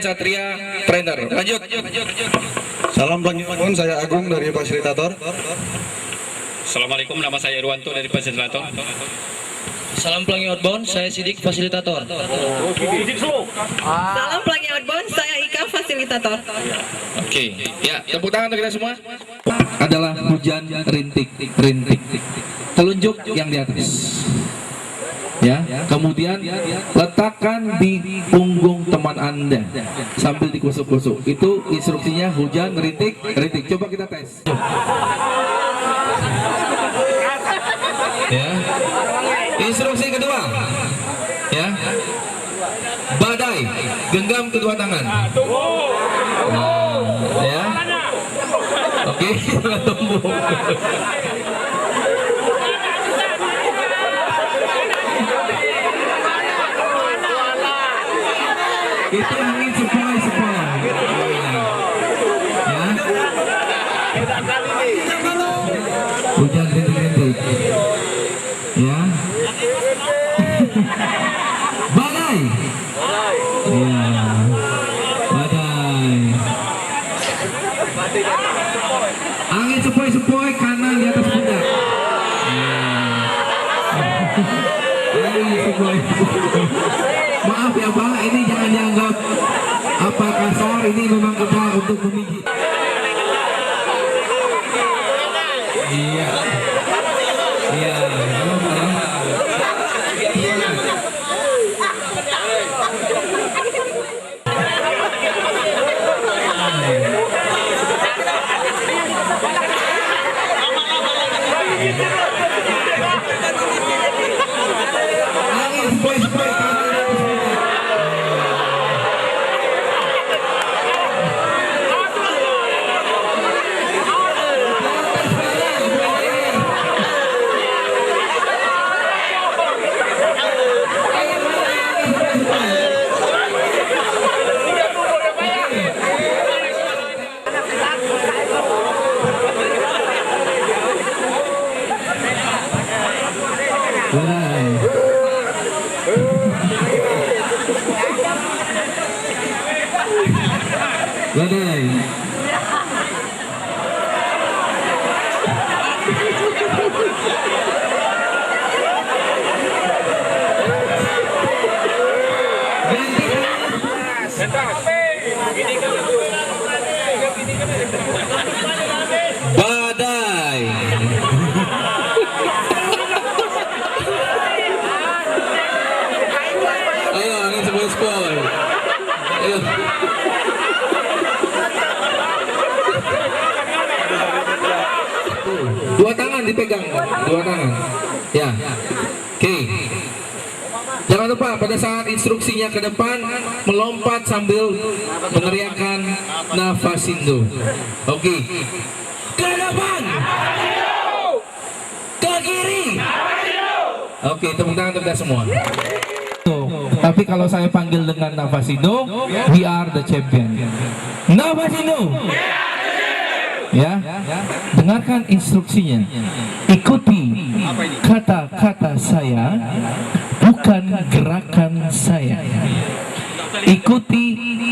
Satria, trainer. Lanjut. Salam Plangibon, saya Agung dari fasilitator. Assalamualaikum, nama saya Irwanto dari fasilitator. Salam Pelangi Outbound, saya Sidik, fasilitator. Salam Pelangi Outbound, saya Ika, fasilitator. Oke, ya tepuk tangan untuk kita semua. Adalah hujan rintik. Telunjuk yang di atas. Ya, kemudian letakkan di punggung teman Anda sambil dikusuk-kusuk. Itu instruksinya hujan rintik. Coba kita tes. Ya. Instruksi kedua. Ya. Badai, genggam kedua tangan. Nah, ya. Oke, tumbuh. Itu angin sepoi. Ya. Hujan rintik. Ya. Badai. Ya. Badai. Angin sepoi kanan di atas pundak. Angin sepoi. Maaf ya Pak, ini jangan dianggap apa kasar, ini memang kita untuk memijit. Iya. Angin sepoi badai. Badai. Ayo, angin sepoi. Ayo. Dua tangan dipegang, dua tangan. Ya. Oke. Jangan lupa pada saat instruksinya ke depan melompat sambil meneriakkan Nafasindo. Oke. Ke depan. Ke kiri. Oke, tepuk tangan untuk kita semua. Tapi kalau saya panggil dengan Nafasindo, we are the champion. Nafasindo. Ya, dengarkan instruksinya. Ikuti kata-kata saya, bukan gerakan saya. Ikuti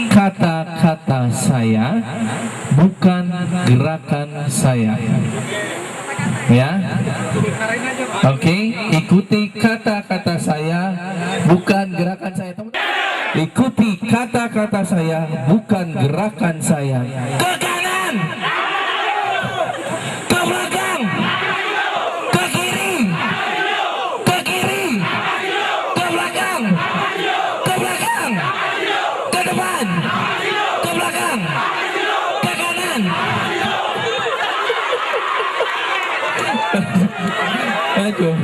kata-kata saya, bukan gerakan saya. Ya, oke. Ikuti kata-kata saya, bukan gerakan saya. Ikuti kata-kata saya, bukan gerakan saya. Ke kanan. Aduh.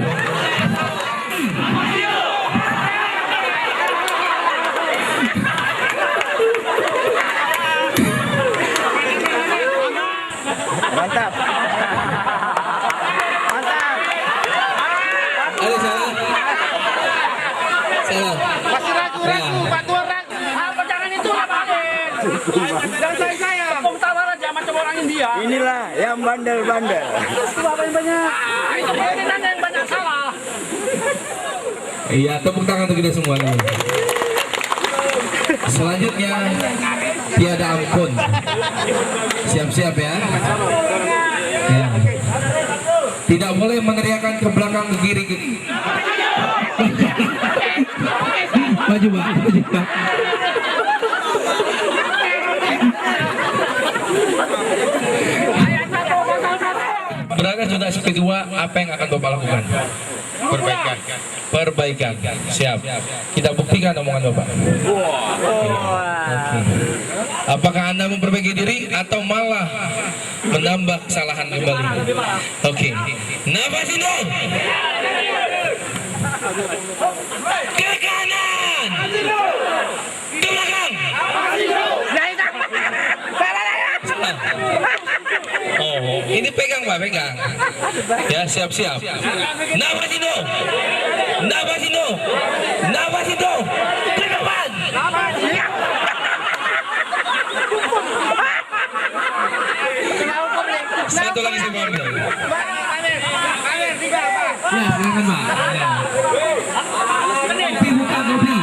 Mantap. Ada salah. Masih ragu-ragu, batuan ragu. Apa jangan itu apa? Dan saya. Tepung tawar aja macam orang India. Inilah yang bandel-bandel. Apa yang banyak? Itu yang banyak salah. Iya, tepuk tangan untuk kita semua nih. Selanjutnya tiada ampun. Siap-siap ya. Ya. Tidak boleh meneriakan ke belakang ke kiri. Maju Pak, maju Pak. Berangkat sudah SP2, apa yang akan Bapak lakukan? Perbaikan. Perbaikan. Siap. Kita buktikan omongan Bapak. Oke. Apakah Anda memperbaiki diri atau malah menambah kesalahan kembali? Oke. Nafas hidung. Ke kanan. Ke belakang. Oh, ini pegang Pak, pegang. Ya, siap-siap. Nafas hidung. Nafas hidung. Nafas hidung. Ke depan. Satu lagi saya mau ambil. Ya, silakan Pak. Ya. Kopi buka kopi.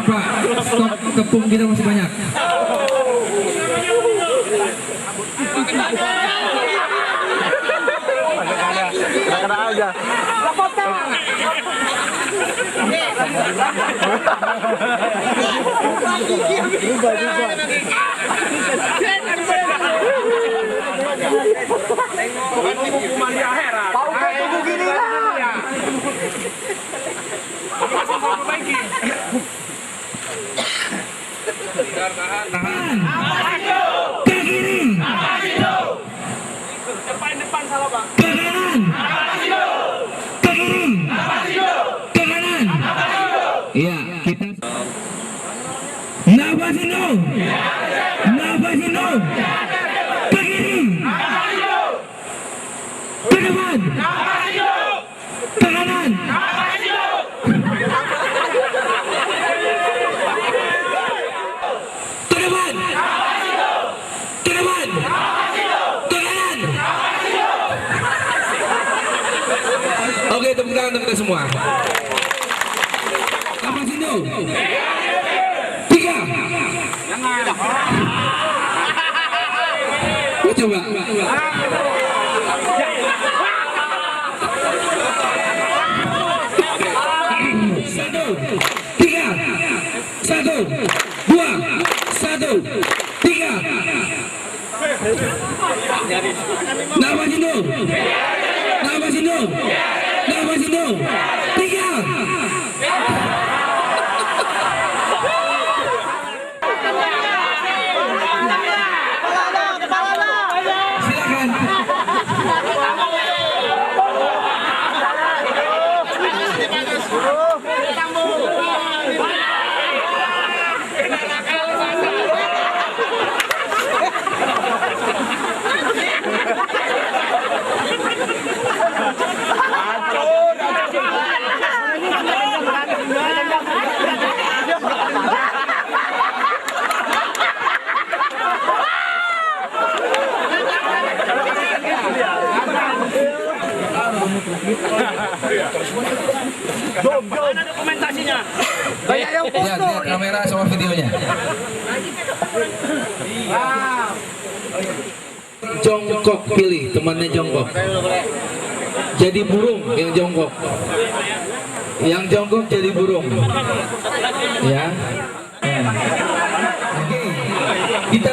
Pak, stok tepung kita masih banyak. Tahan. Ke kiri. Ke kanan. Ke kiri. Ke kanan. Iya, kita nafas hidung. Nafas hidung. Ke kiri. Ke depan. Ke kanan. Ke depan. Ke depan. Ke kanan. Oke, tepuk tangan untuk kita semua. Nafas hidung. 3. Coba. 1, 2, 1, 3. Nafas hidung. Nafas hidung. Nafas hidung. 3. Silakan. Mana dokumentasinya? Banyak yang Lihat kamera sama videonya. Jongkok pilih, temannya jongkok. Jadi burung yang jongkok. Yang jongkok jadi burung. Ya. Oke. Kita